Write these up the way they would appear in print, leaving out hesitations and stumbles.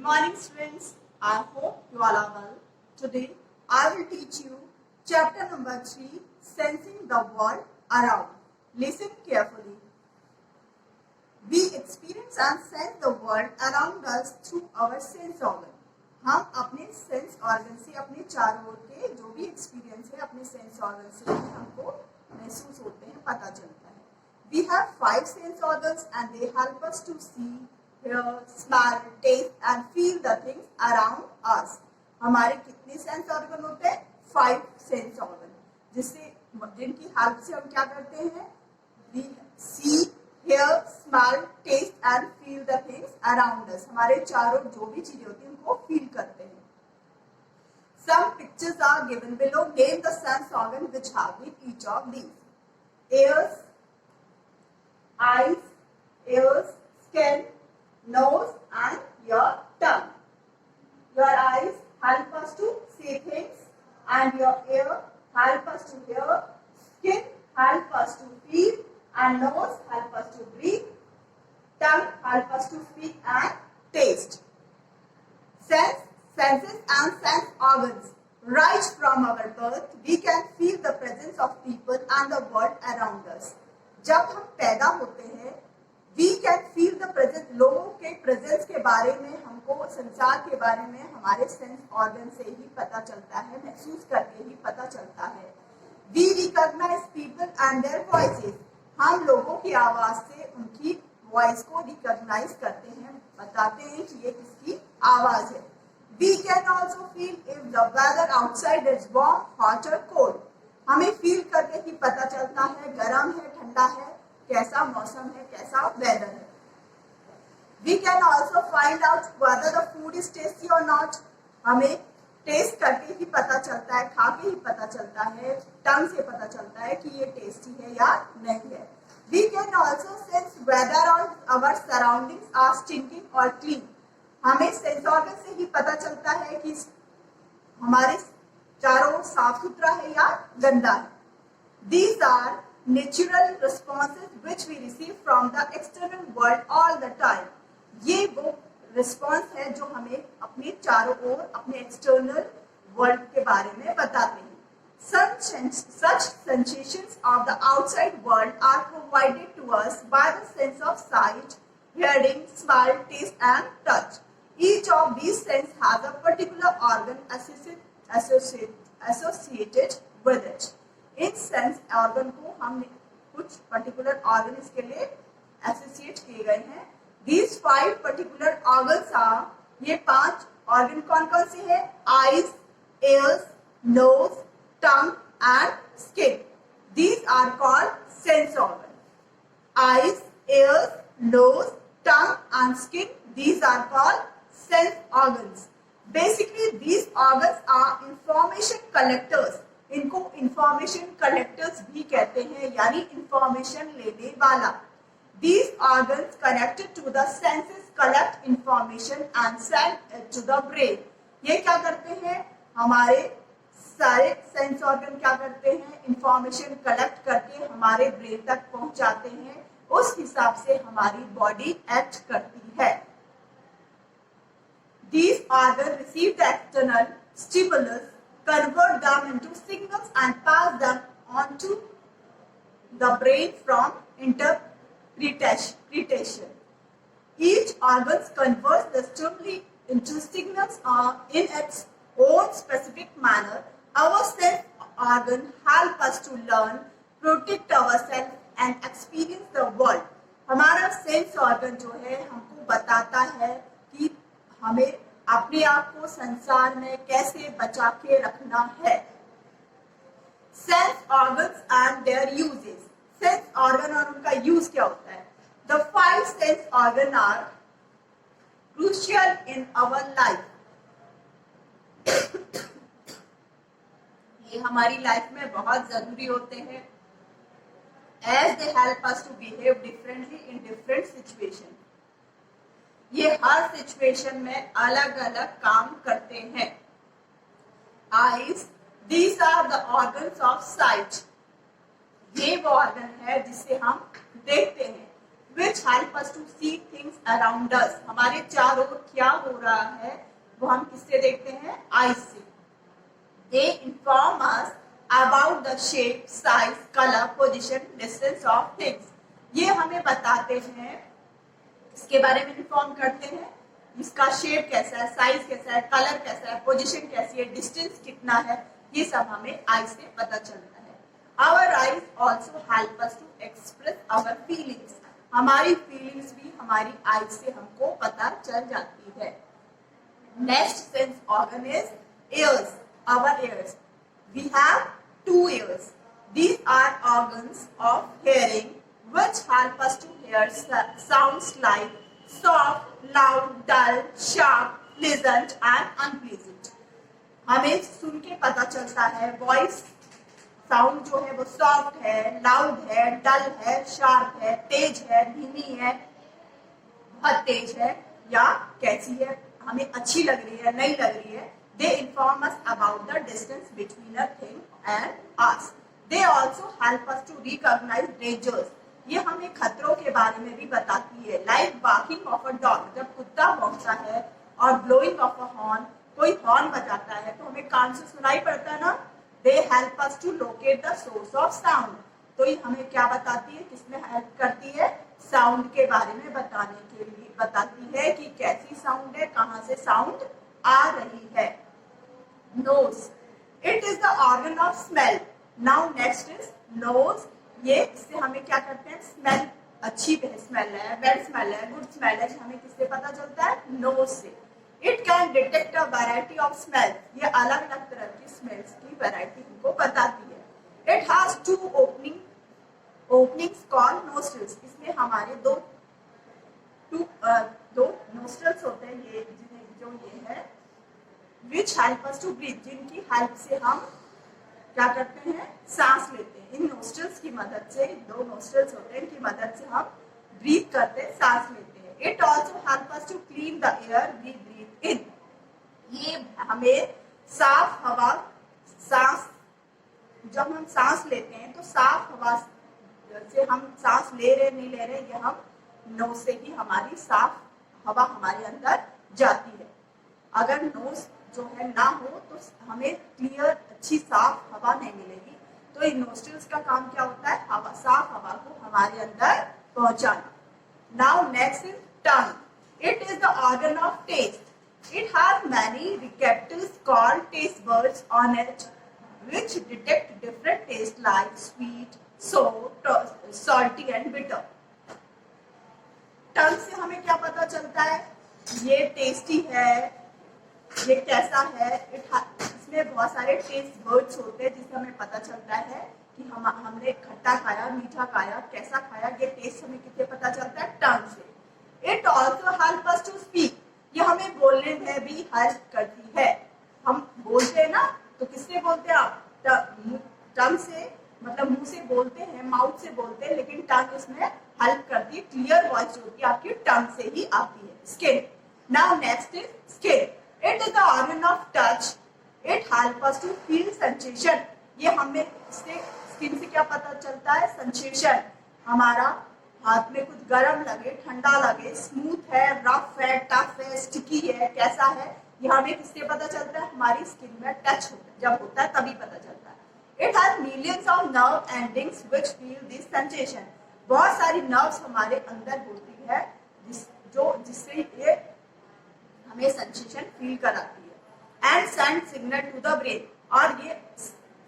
morning, students. I hope you all are well. Today, I will teach you chapter number 3, Sensing the World Around. Listen carefully. We experience and sense the world around us through our sense organ. हम अपने sense organ से अपने चारों ओर के जो भी experience है अपने सेंस ऑर्गन से ही हमको महसूस होते हैं, पता चलता है. We have 5 sense organs and they help us to see, hear, smell, taste and feel the things around us. हमारे कितने सेंस ऑर्गन होते हैं? 5 सेंस ऑर्गन, जिनकी हेल्प से हम क्या करते हैं? We see, hear, smell, taste and feel the things around us. हमारे चारों जो भी चीजें होती हैं उनको फील करते हैं. Some pictures are given below. Name the sense organ which have in each of these. Ears, eyes, ears, skin, nose and your tongue. Your eyes help us to see things and your ear help us to hear, skin help us to feel and nose help us to breathe, tongue help us to speak and taste. Senses and sense organs. Right from our birth, we can feel the presence of people and the world around us. जब हम पैदा होते हैं, we can feel the presence. लोगों के presence के बारे में हमको संसार के बारे में हमारे sense organ से ही पता चलता है, महसूस करके ही पता चलता है. We recognize people and their voices. हम लोगों की आवाज से उनकी वॉइस को रिकॉग्नाइज करते हैं, बताते हैं कि ये किसकी आवाज है. We can also feel if the weather outside is warm, hot or cold. हमें फील करके ही पता चलता है गर्म है, ठंडा है, कैसा मौसम है, कैसा वेदर है. We can also find out whether the food is tasty or not. हमें टेस्ट करके ही पता चलता है, खा के ही पता चलता है, टंग से पता चलता है कि ये टेस्टी है या नहीं है. We can also sense whether our surroundings are stinking or clean. हमें सेंस ऑर्गन से ही पता चलता है कि हमारे चारों ओर साफ सुथरा है या गंदा है. These are natural responses which we receive from the external world all the time. ये वो रिस्पॉन्स है जो हमें अपने चारों ओर अपने एक्सटर्नल वर्ल्ड के बारे में बताते हैं. Such sensations of the outside world are provided to us by the sense of sight, hearing, smell, taste and touch. Each of these senses has a particular organ associated with it. In sense organ को हमने कुछ particular organ इसके लिए associate किए गए हैं. These 5 particular organs are, ये 5 organ कौन कौन से हैं? Eyes, ears, nose, tongue and skin. These are called sense organs. Eyes, ears, nose, tongue and skin. These are called sense organs. Basically, these organs are information collectors. इनको information collectors भी कहते हैं, यानी information लेने वाला. These organs connected to the senses collect information and send it to the brain. ये क्या करते हैं? हमारे सारे सेंस ऑर्गन क्या करते हैं? इंफॉर्मेशन कलेक्ट करके हमारे ब्रेन तक पहुंचाते हैं. उस हिसाब से हमारी बॉडी एक्ट करती है. These organs receive the external stimulus, convert them into signals and pass them on to the brain from interpretation. Each organ converts the stimuli into signals in its own specific manner. Our sense organ help us to learn, protect ourselves and experience the world. हमारा sense organ जो है हमको बताता है कि हमें अपने आप को संसार में कैसे बचा के रखना है. Sense organs and there uses. Sense organ और उनका यूज क्या होता है? The 5 sense organs are crucial in our life. ये हमारी लाइफ में बहुत जरूरी होते हैं. As they help us to behave differently in different situations. ये हर सिचुएशन में अलग अलग काम करते हैं. Eyes, these are the organs of sight. ये वो ऑर्गन है जिससे हम देखते हैं. Which help us to see things around us, हमारे चारों ओर क्या हो रहा है वो हम किससे देखते हैं? आईज से। They inform us about the shape, size, colour, position, distance of things. ये हमें बताते हैं, इसके बारे में इन्फॉर्म करते हैं, इसका शेप कैसा है, साइज कैसा है, कलर कैसा है, पोजीशन कैसी है, डिस्टेंस कितना है, ये सब हमें आईज से पता चलता है। Our eyes also help us to express our feelings. हमारी फीलिंग्स भी हमारी आईज से हमको पता चल जाती है। Next sense organ is ears, our ears. We have two ears. These are organs of hearing which help us to hear sounds like soft, loud, dull, sharp, pleasant and unpleasant. हमें सुन के पता चलता है वॉइस साउंड जो है वो soft है, loud है, डल है, शार्प है, तेज है, धीमी है, बहुत तेज है या कैसी है, हमें अच्छी लग रही है, नहीं लग रही है। They inform us about the distance between a thing and us. They also help us to recognize dangers. ये हमें खतरों के बारे में भी बताती है। Like barking of a dog, जब कुत्ता भौंकता है, और blowing of a horn, कोई हॉर्न बजाता है तो हमें कान से सुनाई पड़ता है ना। They help us to locate the source of sound. तो ये हमें क्या बताती है, किसमें हेल्प करती है? साउंड के बारे में बताने के लिए बताती है कि कैसी साउंड है, कहाँ से साउंड आ रही है। Nose, it is the organ of smell. Now next is nose. ये इससे हमें क्या करते हैं? स्मेल, अच्छी स्मेल है, बैड स्मेल है, गुड स्मेल है, हमें किससे पता चलता है? नोज से। It can detect a variety of smells. ये अलग अलग तरह की स्मेल्स की वैरायटी हमको बताती है। It has two openings called nostrils. इसमें हमारे दो nostrils होते हैं, ये जो ये है which help us to breathe, जिनकी हेल्प से हम क्या करते हैं? सांस लेते हैं। इन नोस्ट्रल्स की मदद से, दो नोस्ट्रल्स होते हैं, इनकी मदद से हम ब्रीथ करते हैं, सांस लेते हैं। It also help us to clean the air we breathe in. ये हमें साफ हवा, सांस, जब हम सांस लेते हैं तो साफ हवा से हम सांस ले रहे नहीं ले रहे, ये हम नोज से ही हमारी साफ हवा हमारे अंदर जाती है। अगर नोज जो है ना हो तो हमें क्लियर, अच्छी साफ हवा नहीं मिलेगी। तो इन नोस्ट्रल्स का काम क्या होता है? हवा, साफ हवा को हमारे अंदर पहुंचाना। Now next is tongue. It is the organ of taste. It has many receptors called taste buds on it which detect different tastes like sweet, sour, salty and bitter. टंग से हमें क्या पता चलता है? ये टेस्टी है, ये कैसा है। इसमें बहुत सारे टेस्ट बर्ड्स होते हैं जिससे हमें पता चलता है कि हमने खट्टा खाया, मीठा खाया, कैसा खाया। ये टेस्ट हमें किससे पता चलता है? टंग से। It also help us to speak. ये हमें बोलने में भी हेल्प करती है। हम बोलते हैं ना, तो किससे बोलते हैं आप? टंग से, मतलब मुंह से बोलते हैं, माउथ से बोलते हैं, लेकिन टंग इसमें हेल्प करती है। क्लियर वॉइस जो होती है आपकी टंग से ही आती है। Skin. Now next is skin. It is the organ of touch. It help us to feel sensation. ये हमें इससे, स्किन से क्या पता चलता है? सेंसेशन। हमारा हाथ में कुछ गर्म लगे, ठंडा लगे, स्मूथ है, रफ है, टफ है, स्टिकी है, कैसा है, ये हमें किससे पता चलता है? हमारी स्किन में टच जब होता है तभी पता चलता है। It has millions of nerve endings which feel this sensation. बहुत सारी नर्व्स हमारे अंदर होती है जिससे ये हमें सेंसेशन फील कराती है। And send signal to the brain. और ये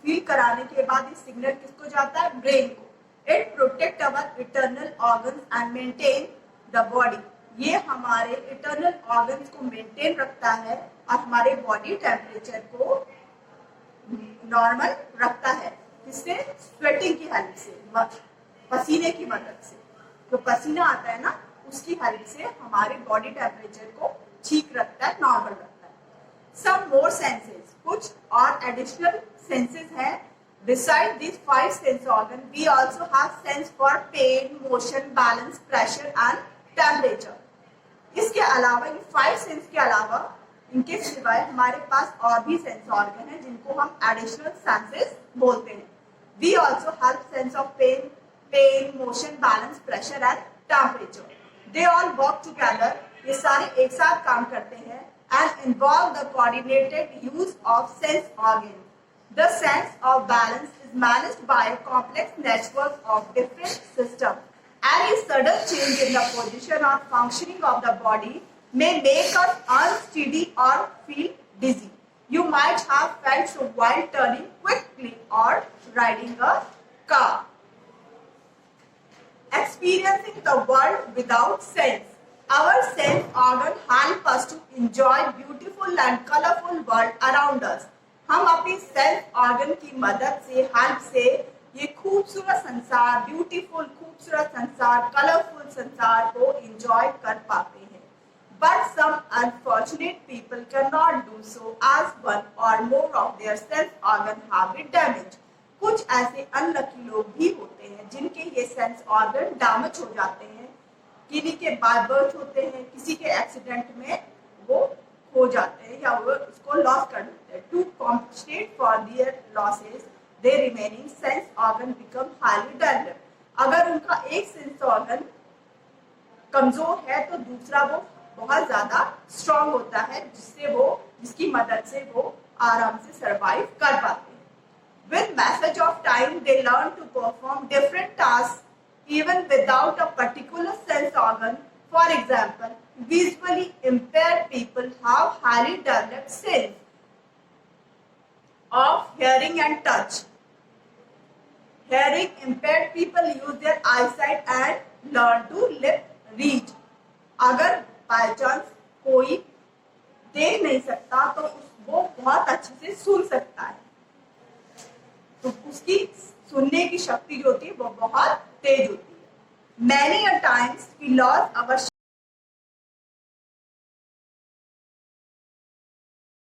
फील कराने के बाद ये सिग्नल किसको जाता है? ब्रेन को। It protect our internal organs and maintain the body. ये हमारे इंटरनल ऑर्गन्स को मेंटेन रखता है और हमारे बॉडी टेम्परेचर को नॉर्मल रखता है। किससे? स्वेटिंग की हेल्प से, पसीने की मदद से। जो पसीना आता है ना, उसकी हेल्प से हमारे बॉडी टेम्परेचर को ठीक रखता है, नॉर्मल रखता है। सम मोर सेंसेस, कुछ और एडिशनल सेंसेस हैं। Besides these 5 sense organs, we also have sense for pain, motion, balance, pressure and temperature. इसके अलावा, इन 5 सेंस के अलावा, इनके सिवाय हमारे पास और भी सेंस ऑर्गन है जिनको हम एडिशनल सेंसेस बोलते हैं। We also have sense of pain, motion, balance, pressure and temperature. They all work together. ये सारे एक साथ काम करते हैं and involve the coordinated use of sense organs. The sense of balance is managed by a complex network of different systems. Any sudden change in the position or functioning of the body may make us unsteady or feel dizzy. You might have felt so while turning quickly or riding a car. Experiencing the world without sense. Our sense organ help us to enjoy beautiful and colorful world around us. हम अपनी sense organ की मदद से, help से ये खूबसूरत संसार, beautiful खूबसूरत संसार, कलरफुल संसार को एंजॉय कर पाते हैं. But some unfortunate people cannot do so as one or more of their sense organ have been damaged. कुछ ऐसे अनलकी लोग भी होते हैं जिनके ये सेंस ऑर्गन डैमेज हो जाते हैं, किन्हीं के बाय बर्थ होते हैं, किसी के एक्सीडेंट में वो हो जाते हैं या वो उसको लॉस कर देते हैं. To compensate for their losses their remaining sense organ become highly developed. अगर उनका एक सेंस ऑर्गन कमजोर है तो दूसरा वो बहुत ज्यादा स्ट्रॉन्ग होता है, जिसकी मदद से वो आराम से सरवाइव कर पाते हैं. With passage of time, they learn to perform different tasks even without a particular sense organ. For example, visually impaired people have highly developed sense of hearing and touch. Hearing impaired people use their eyesight and learn to lip read. अगर by chance कोई देख नहीं सकता तो वो बहुत अच्छे से सुन सकता है, तो उसकी सुनने की शक्ति जो होती है वो बहुत तेज होती है. Many a times we lose our